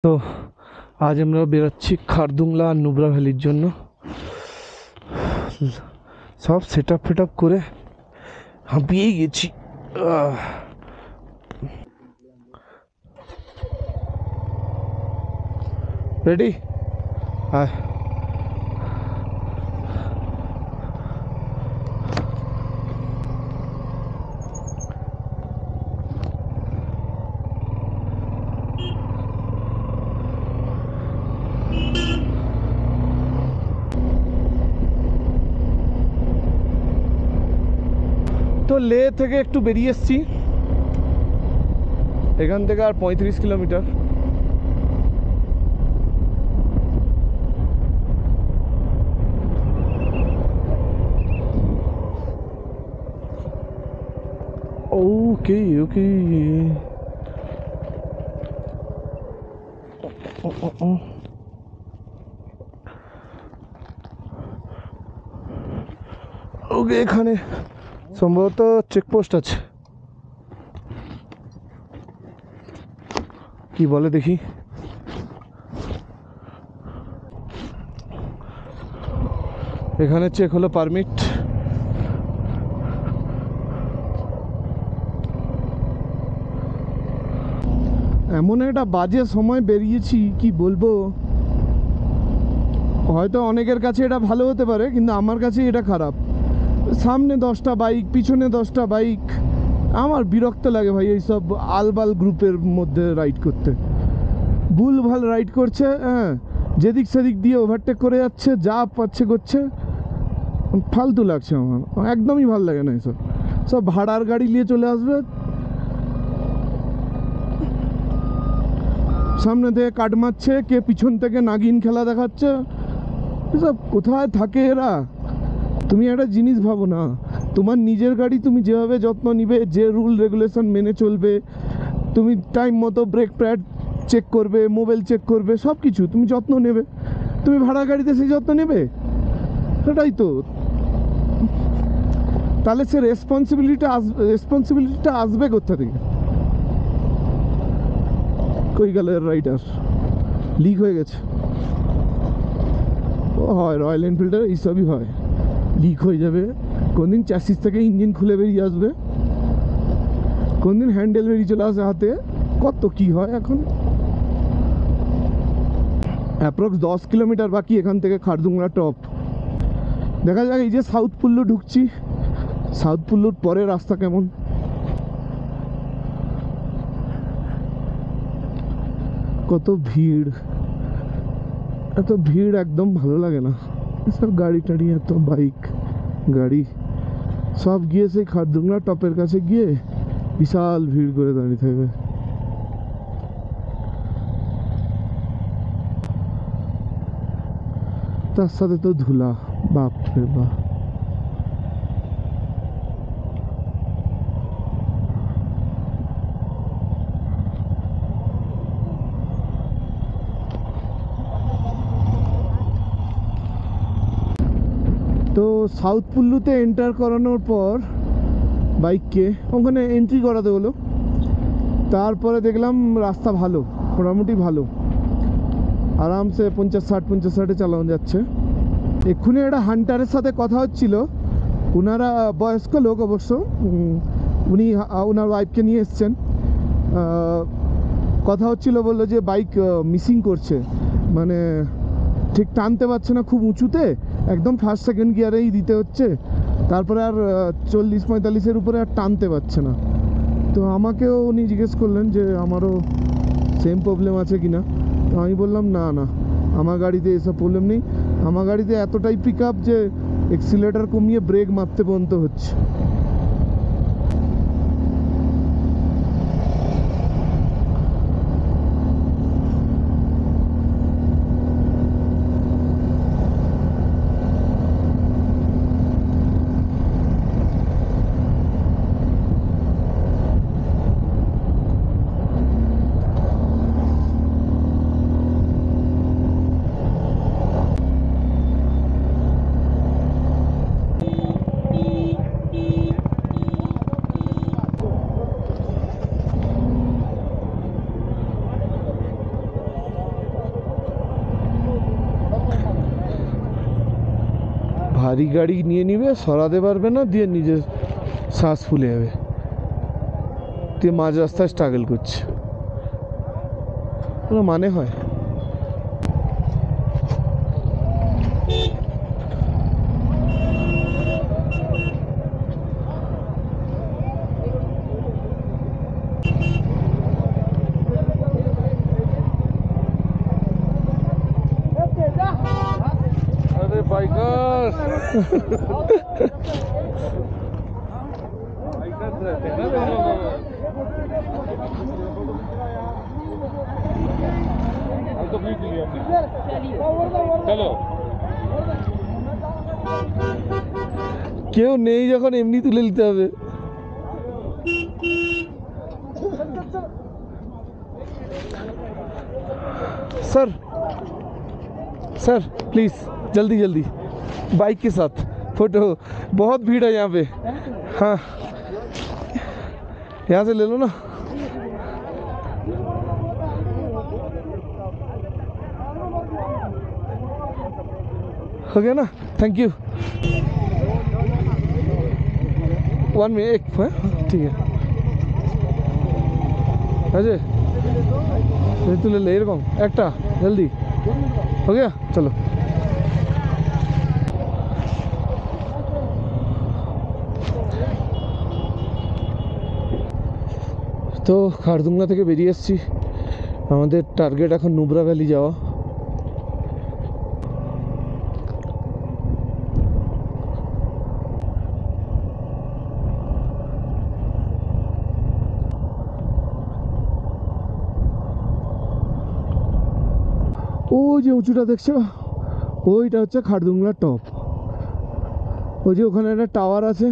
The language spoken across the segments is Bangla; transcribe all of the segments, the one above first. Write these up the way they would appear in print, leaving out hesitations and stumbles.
তো আজ আমরা বেরোচ্ছি খারদুংলা আর নুব্রা ভ্যালির জন্য। সব সেট আপ করে হাঁপিয়েই গেছি। রেডি? হ্যাঁ। তো লে থেকে একটু বেরিয়ে এসছি, এখান থেকে আর 35 কিলোমিটার। ওকে ওকে। ওকে, এখানে সম্ভবত চেকপোস্ট আছে, কি বলে দেখি। এখানে চেক হলো পারমিট। এমন একটা বাজে সময় বেরিয়েছি, কি বলবো। হয়তো অনেকের কাছে এটা ভালো হতে পারে, কিন্তু আমার কাছে এটা খারাপ। সামনে 10টা বাইক, পিছনে 10টা বাইক। আমার বিরক্ত লাগে ভাই এইসব আলবাল গ্রুপের মধ্যে রাইড করতে। ভুলভাল রাইড করছে, হ্যাঁ, যেদিক সেদিক দিয়ে ওভারটেক করে যাচ্ছে, যা পাচ্ছে করছে। ফালতু লাগছে আমার, একদমই ভালো লাগে না এসব। সব ভাড়ার গাড়ি নিয়ে চলে আসবে, সামনে থেকে কাট মারছে, কে পিছন থেকে নাগিন খেলা দেখাচ্ছে। এসব কোথায় থাকে এরা? তুমি একটা জিনিস ভাবো না, তোমার নিজের গাড়ি তুমি যেভাবে যত্ন নিবে, যে রুল রেগুলেশন মেনে চলবে, তুমি টাইম মতো ব্রেক প্যাড চেক করবে, মোবাইল চেক করবে, সব কিছু তুমি যত্ন নেবে। তুমি ভাড়া গাড়িতে সেই যত্ন নেবে? সেটাই তো। তাহলে সে রেসপন্সিবিলিটিটা আসবে কোথা থেকে? কই গেল এর রাইডার? লিক হয়ে গেছে। ও হয়, রয়্যাল এনফিল্ডের এইসবই হয়, লিক হয়ে যাবে। কোনদিন চ্যাসিস থেকে ইঞ্জিন খুলে বেরিয়ে আসবে, কোনদিন হ্যান্ডেল বেরিয়ে চলে আসে হাতে, কত কি হয়। এখন অ্যাপ্রক্স 10 কিলোমিটার বাকি এখান থেকে খারদুংলা টপ। দেখা যাক। এই যে সাউথ পুল্লু ঢুকছি, সাউথ পুল্লুর পরে রাস্তা কেমন। কত ভিড়, এত ভিড় একদম ভালো লাগে না। এসব গাড়ি টাড়ি, এত বাইক গাড়ি, সব গিয়ে সেই খারদুংলা টপের কাছে গিয়ে বিশাল ভিড় করে দাঁড়িয়ে থাকবে। তার সাথে তো ধুলা, বাপ রে বাপ। তো সাউথ পুল্লুতে এন্টার করানোর পর বাইককে ওখানে এন্ট্রি করাতে হলো। তারপরে দেখলাম রাস্তা ভালো, মোটামুটি ভালো, আরামসে 50-60 চালানো যাচ্ছে। এক্ষুনি একটা হান্টারের সাথে কথা হচ্ছিল, ওনারা বয়স্ক লোক অবশ্য, উনি ওনার ওয়াইফকে নিয়ে এসছেন। কথা হচ্ছিল, বললো যে বাইক মিসিং করছে, মানে ঠিক টানতে পারছে না, খুব উঁচুতে, একদম ফার্স্ট সেকেন্ড গিয়ারেই দিতে হচ্ছে, তারপরে আর 40-45-এর উপরে আর টানতে পারছে না। তো আমাকেও উনি জিজ্ঞেস করলেন যে আমারও সেম প্রবলেম আছে কিনা। তো আমি বললাম না না, আমার গাড়িতে এসব প্রবলেম নেই। আমার গাড়িতে এতটাই পিক আপ যে এক্সিলেটার কমিয়ে ব্রেক মারতে পর্যন্ত হচ্ছে। ভারী গাড়ি নিয়ে নিবে, সরাতে পারবে না, দিয়ে নিজের শ্বাস ফুলে যাবে, দিয়ে মাঝ রাস্তায় স্ট্রাগল করছে, কোনো মানে হয়? अरे बाइकर रहते हैं ना हम तो बीच लिया चलो কেউ নেই যখন এমনি তুলে নিতে হবে। सर सर प्लीज़ जल्दी जल्दी बाइक के साथ फोटो, बहुत भीड़ है यहाँ पे। हाँ यहाँ से ले लो ना। हो गया ना, थैंक यू। 1 मिनट, एक ठीक है अजय तू ले ले एरकम एक जल्दी हो गया चलो। তো খারদুংলা থেকে বেরিয়ে এসেছি, আমাদের টার্গেট এখন নুব্রা ভ্যালি যাওয়া। ওই যে উঁচুটা দেখছো, ওইটা হচ্ছে খারদুংলা টপ। ওই যে ওখানে একটা টাওয়ার আছে,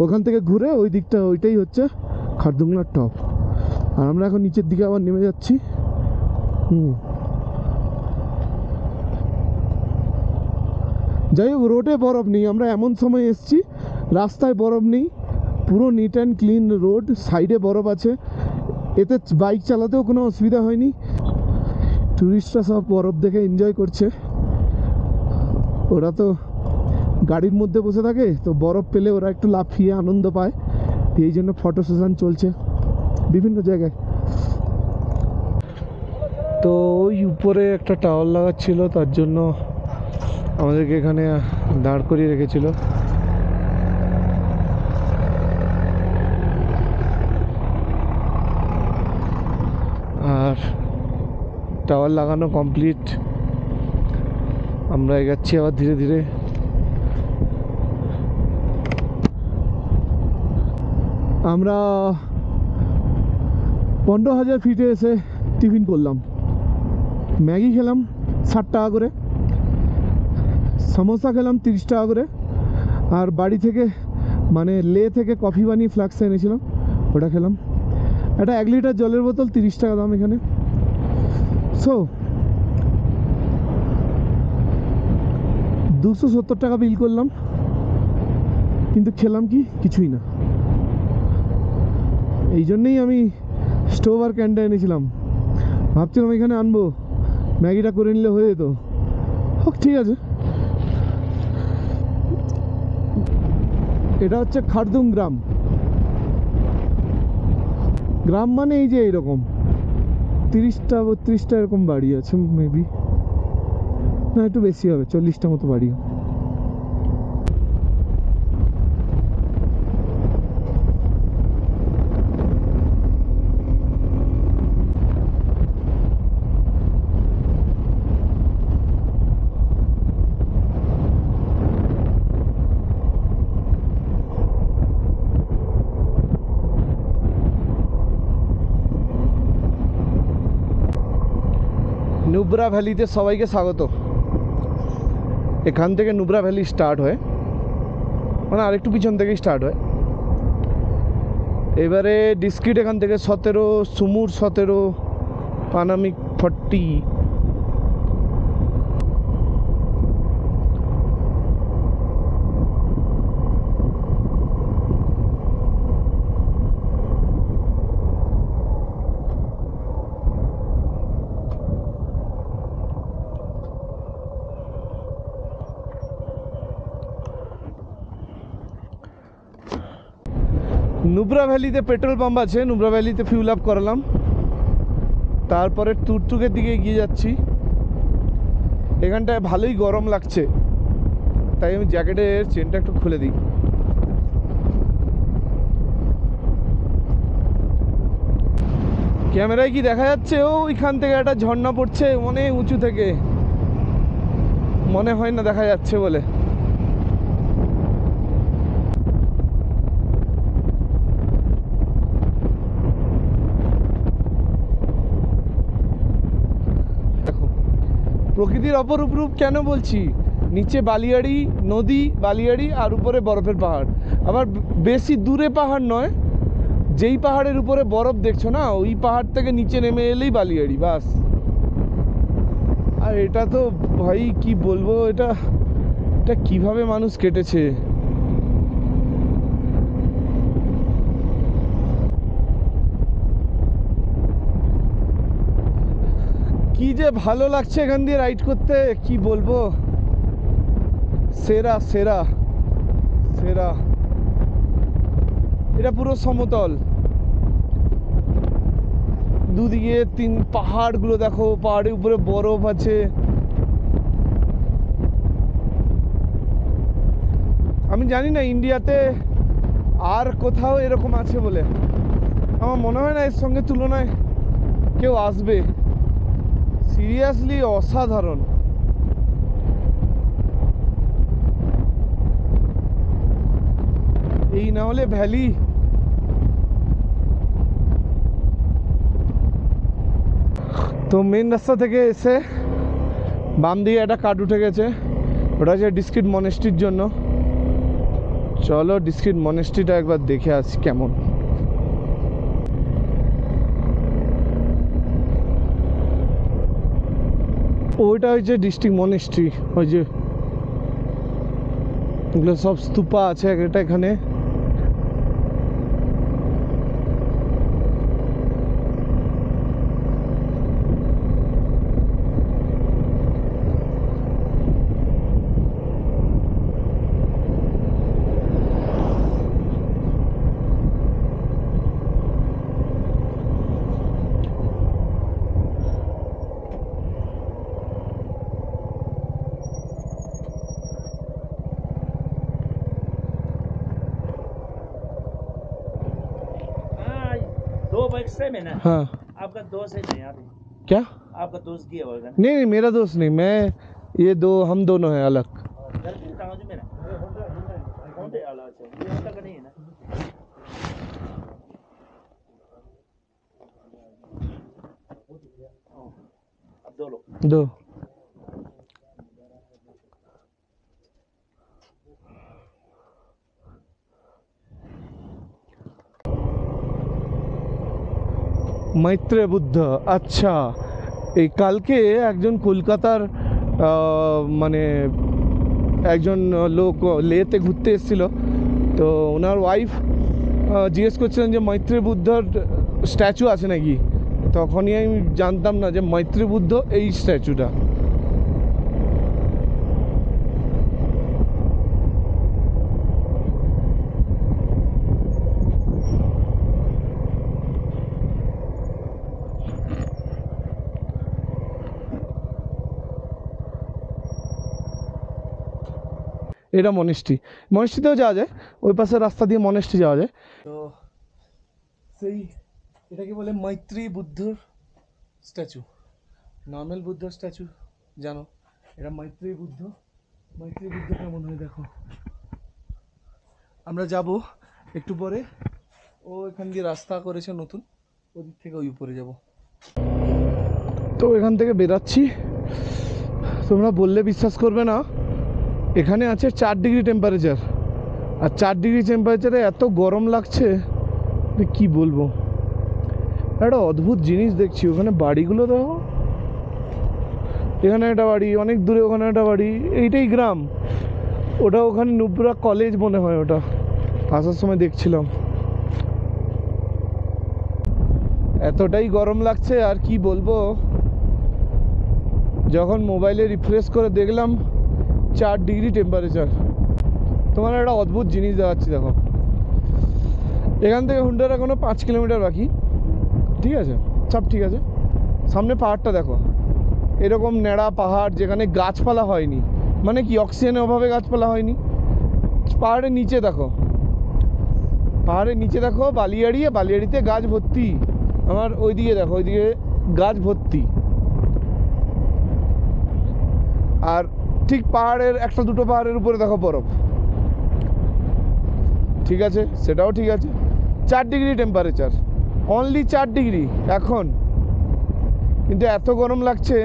ওখান থেকে ঘুরে ওই দিকটা, ওইটাই হচ্ছে খারদুংলা টপ। আর আমরা এখন নিচের দিকে আবার নেমে যাচ্ছি। যাই হোক, রোডে বরফ নেই, আমরা এমন সময় এসছি রাস্তায় বরফ নেই, পুরো নিট অ্যান্ড ক্লিন রোড, সাইডে বরফ আছে, এতে বাইক চালাতেও কোনো অসুবিধা হয়নি। টুরিস্টরা সব বরফ দেখে এনজয় করছে, ওরা তো গাড়ির মধ্যে বসে থাকে, তো বরফ পেলে ওরা একটু লাফিয়ে আনন্দ পায়, এই জন্য ফটো সেশন চলছে বিভিন্ন জায়গায়। তো ওই উপরে একটা টাওয়ার লাগাচ্ছিল, তার জন্য আমাদেরকে এখানে দাঁড় করিয়ে রেখেছিল। আর টাওয়ার লাগানো কমপ্লিট, আমরা এগাচ্ছি আবার ধীরে ধীরে। আমরা 15,000 ফিটে এসে টিফিন করলাম, ম্যাগি খেলাম 60 টাকা করে, সমোসা খেলাম 30 টাকা করে, আর বাড়ি থেকে মানে লে থেকে কফি বানিয়ে ফ্লাক্সে এনেছিলাম, ওটা খেলাম। একটা 1 লিটার জলের বোতল 30 টাকা দাম এখানে। সো 270 টাকা বিল করলাম, কিন্তু খেলাম কি কিছুই না। এই জন্যেই আমি স্টোভ আর ক্যান্ডা এনেছিলাম, ভাবছিলাম এখানে আনবো, ম্যাগিটা করে নিলে হয়ে যেত। হোক, ঠিক আছে। এটা হচ্ছে খারদুং গ্রাম। গ্রাম মানে এই যে এইরকম 30টা 32টা এরকম বাড়ি আছে, মেবি না একটু বেশি হবে, 40টা মতো বাড়ি। নুব্রা ভ্যালিতে সবাইকে স্বাগত। এখান থেকে নুব্রা ভ্যালি স্টার্ট হয়, মানে আরেকটু পিছন থেকেই স্টার্ট হয়। এবারে ডিস্ট্রিক্ট এখান থেকে 17, সুমুর 17, পানামিক 40। নুব্রা ভ্যালিতে পেট্রোল পাম্প আছে, নুব্রা ভ্যালিতে ফিউল আপ করালাম, তারপরে টুকটুকের দিকে এগিয়ে যাচ্ছি। এখানটায় ভালোই গরম লাগছে, তাই আমি জ্যাকেটের চেনটা একটু খুলে দিই। ক্যামেরায় কি দেখা যাচ্ছে? ওইখান থেকে একটা ঝর্ণা পড়ছে অনেক উঁচু থেকে, মনে হয় না দেখা যাচ্ছে বলে। দেখো প্রকৃতির অপরূপ রূপ কেন বলছি, নিচে বালিয়াড়ি নদী, বালিয়াড়ি, আর উপরে বরফের পাহাড়। আবার বেশি দূরে পাহাড় নয়, যেই পাহাড়ের উপরে বরফ দেখছো না, ওই পাহাড় থেকে নিচে নেমে এলেই বালিয়াড়ি, বাস। আর এটা তো ভাই কি বলবো, এটা এটা কিভাবে মানুষ কেটেছে। কি যে ভালো লাগছে এখান দিয়ে রাইড করতে, কি বলবো, সেরা সেরা সেরা। এটা পুরো সমতল, দুদিকে পাহাড়গুলো দেখো, পাহাড়ের উপরে বরফ আছে। আমি জানি না ইন্ডিয়াতে আর কোথাও এরকম আছে বলে, আমার মনে হয় না এর সঙ্গে তুলনায় কেউ আসবে। সিরিয়াসলি অসাধারণ। এই না হলে ভ্যালি। তো মেন রাস্তা থেকে এসে বাম দিকে একটা কাট উঠে গেছে, ওটা হচ্ছে ডিস্ট্রিক্ট মনেস্ট্রির জন্য। চলো ডিস্ট্রিক্ট মনেস্ট্রিটা একবার দেখে আসি কেমন। ওইটা হচ্ছে ডিস্ট্রিক্ট মনেস্ট্রি, ওই যে এগুলো সব স্তূপা আছে একটা এখানে। दो बाइक सेम है ना? हाँ। आपका दोस्त है नहीं अभी? क्या? आपका दोस्त गया होगा ना? नहीं नहीं, मेरा दोस्त नहीं, मैं, ये दो, हम दोनों हैं अलग। गलती से टांगो जो मेरा होंडा अलग है, ये होंडा का नहीं है ना? अब दो लोग दो। মৈত্রে বুদ্ধ, আচ্ছা। এই কালকে একজন কলকাতার মানে একজন লোক লেতে ঘুরতে এসেছিল, তো ওনার ওয়াইফ জিজ্ঞেস করছিলেন যে মৈত্রে বুদ্ধর স্ট্যাচু আছে নাকি। তখনই আমি জানতাম না যে মৈত্রে বুদ্ধ এই স্ট্যাচুটা। এটা মনেস্ট্রি, মনেস্ট্রিতেও যাওয়া যায়, ওই পাশের রাস্তা দিয়ে মনেস্ট্রি যাওয়া যায়। তো সেই এটাকে বলে মৈত্রী বুদ্ধর স্ট্যাচু। নর্মাল বুদ্ধর স্ট্যাচু জানো, এটা মৈত্রী বুদ্ধ। মৈত্রী বুদ্ধ কেমন হয় দেখো। আমরা যাব একটু পরে, ও এখান দিয়ে রাস্তা করেছে নতুন, ওদিক থেকে ওই উপরে যাব। তো এখান থেকে বেরাচ্ছি, তোমরা বললে বিশ্বাস করবে না, এখানে আছে 4 ডিগ্রি টেম্পারেচার, আর 4 ডিগ্রি টেম্পারেচারে এত গরম লাগছে যে কী বলবো। একটা অদ্ভুত জিনিস দেখছি, ওখানে বাড়িগুলো দেখো, এখানে একটা বাড়ি, অনেক দূরে ওখানে একটা বাড়ি, এইটাই গ্রাম। ওটা ওখানে নুব্রা কলেজ মনে হয়, ওটা আসার সময় দেখছিলাম। এতটাই গরম লাগছে আর কি বলবো, যখন মোবাইলে রিফ্রেশ করে দেখলাম 4 ডিগ্রি টেম্পারেচার। তোমার একটা অদ্ভুত জিনিস দেখাচ্ছি দেখো, এখান থেকে হুন্ডার এখনো 5 কিলোমিটার বাকি। ঠিক আছে, সব ঠিক আছে। সামনে পাহাড়টা দেখো, এরকম ন্যাড়া পাহাড় যেখানে গাছপালা হয়নি, মানে কি অক্সিজেনের অভাবে গাছপালা হয়নি। পাহাড়ের নিচে দেখো, পাহাড়ের নিচে দেখো বালিয়াড়ি, বালিয়াড়িতে গাছ ভর্তি। আমার ওইদিকে দেখো, ওইদিকে গাছ ভর্তি। আর ঠিক পাহাড়ের একটা দুটো পাহাড়ের উপরে দেখো বরফ। ঠিক আছে, সেটাও ঠিক আছে। 4 ডিগ্রি টেম্পারেচার, অনলি 4 ডিগ্রি এখন। কিন্তু এত গরম লাগছে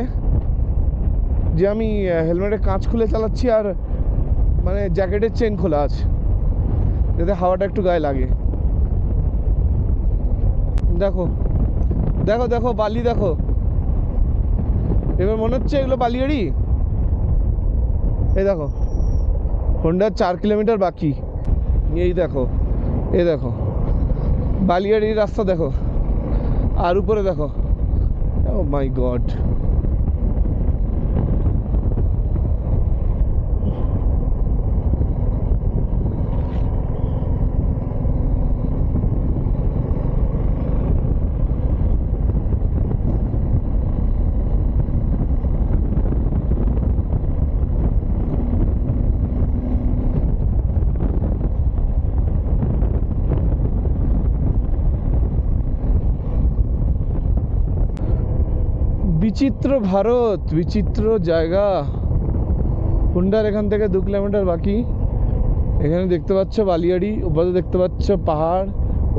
যে আমি হেলমেটের কাঁচ খুলে চালাচ্ছি, আর মানে জ্যাকেটের চেন খোলা আছে যাতে হাওয়াটা একটু গায়ে লাগে। দেখো দেখো দেখো বালি দেখো, এবার মনে হচ্ছে এগুলো বালিয়াড়ি। এই দেখো হোন্ডার 4 কিলোমিটার বাকি। এই দেখো, এই দেখো বালিয়াড়ির রাস্তা দেখো, আর উপরে দেখো, ও মাই গড। বিচিত্র ভারত, বিচিত্র জায়গা। হুন্ডার এখান থেকে 2 কিলোমিটার বাকি। এখানে দেখতে পাচ্ছ বালিয়াড়ি, ওপারে দেখতে পাচ্ছ পাহাড়,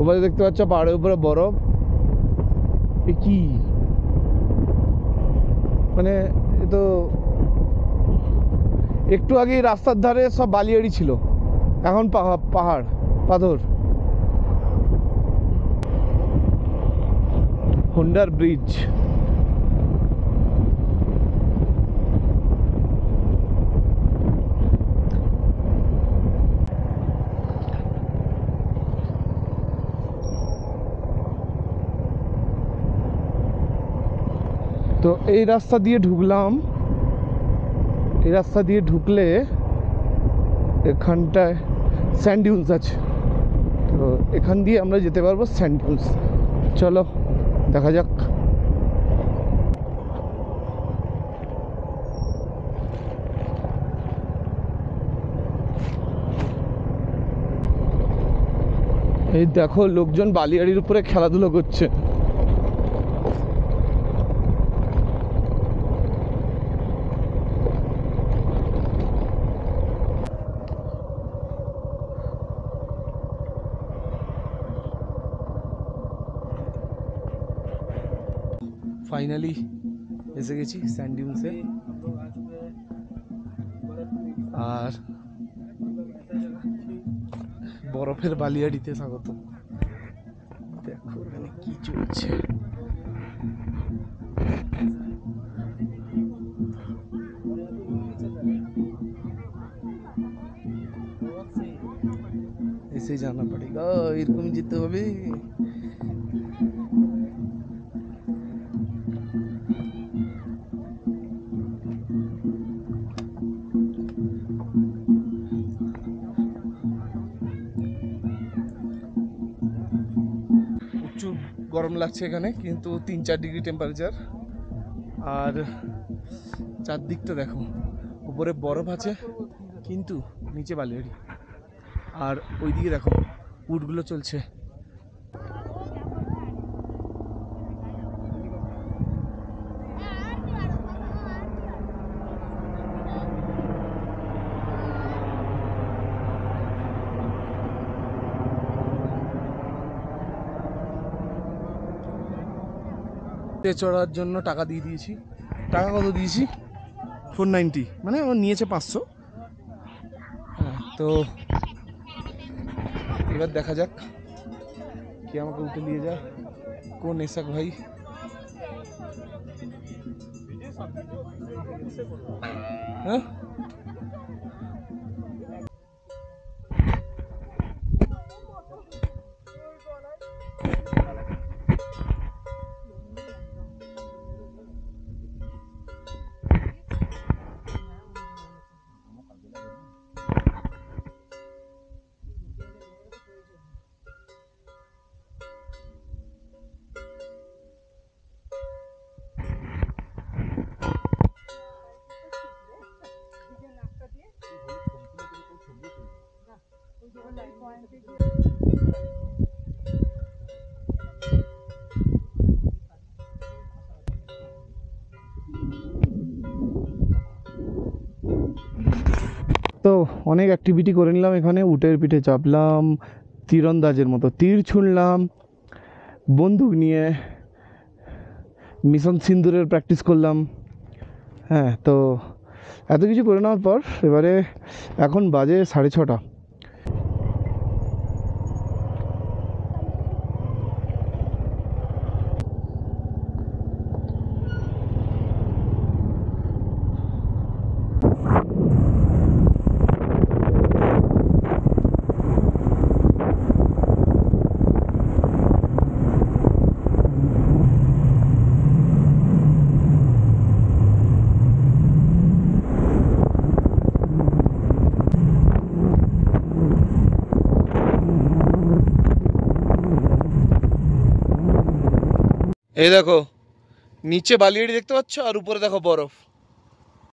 ওপারে দেখতে পাচ্ছ পাহাড়ের উপরে বরফ। এ কি মানে, এ তো একটু আগে রাস্তার ধারে সব বালিয়াড়ি ছিল, এখন পাহাড় পাথর। হুন্ডার ব্রিজ। তো এই রাস্তা দিয়ে ঢুকলাম, এই রাস্তা দিয়ে ঢুকলে এখানটায় স্যান্ড ডিউন্স আছে। তো এখান দিয়ে আমরা যেতে পারবো স্যান্ড ডিউন্স। চলো দেখা যাক। এই দেখো লোকজন বালিয়াড়ির উপরে খেলাধুলো করছে। ফাইনালি এসে গেছি স্যান্ড ডিউন্সে। আর বরফের বালিয়াড়িতে স্বাগত। দেখো এখানে কি চলছে। এসে জানা পড়েগা, এরকম যেতে হবে। প্রচুর গরম লাগছে এখানে, কিন্তু 3-4 ডিগ্রি টেম্পারেচার। আর চারদিকটা দেখো, উপরে বরফ আছে কিন্তু নিচে বালিয়াড়ি। আর ওইদিকে দেখো উটগুলো চলছে। চড়ার জন্য টাকা দিয়ে দিয়েছি। টাকা কত দিয়েছি? 490, মানে ও নিয়েছে 500। হ্যাঁ, তো এবার দেখা যাক কে আমাকে উঠে নিয়ে যায়। কোন এসাক ভাই? হ্যাঁ, তো অনেক অ্যাক্টিভিটি করে নিলাম এখানে, উটের পিঠে চাপলাম, তীরন্দাজের মতো তীর ছুঁড়লাম, বন্দুক নিয়ে মিশন সিন্দুরের প্র্যাকটিস করলাম। হ্যাঁ, তো এত কিছু করে নেওয়ার পর এবারে এখন বাজে 6:30। এই দেখো নিচে বালিয়াড়ি দেখতে পাচ্ছ, আর উপরে দেখো বরফ।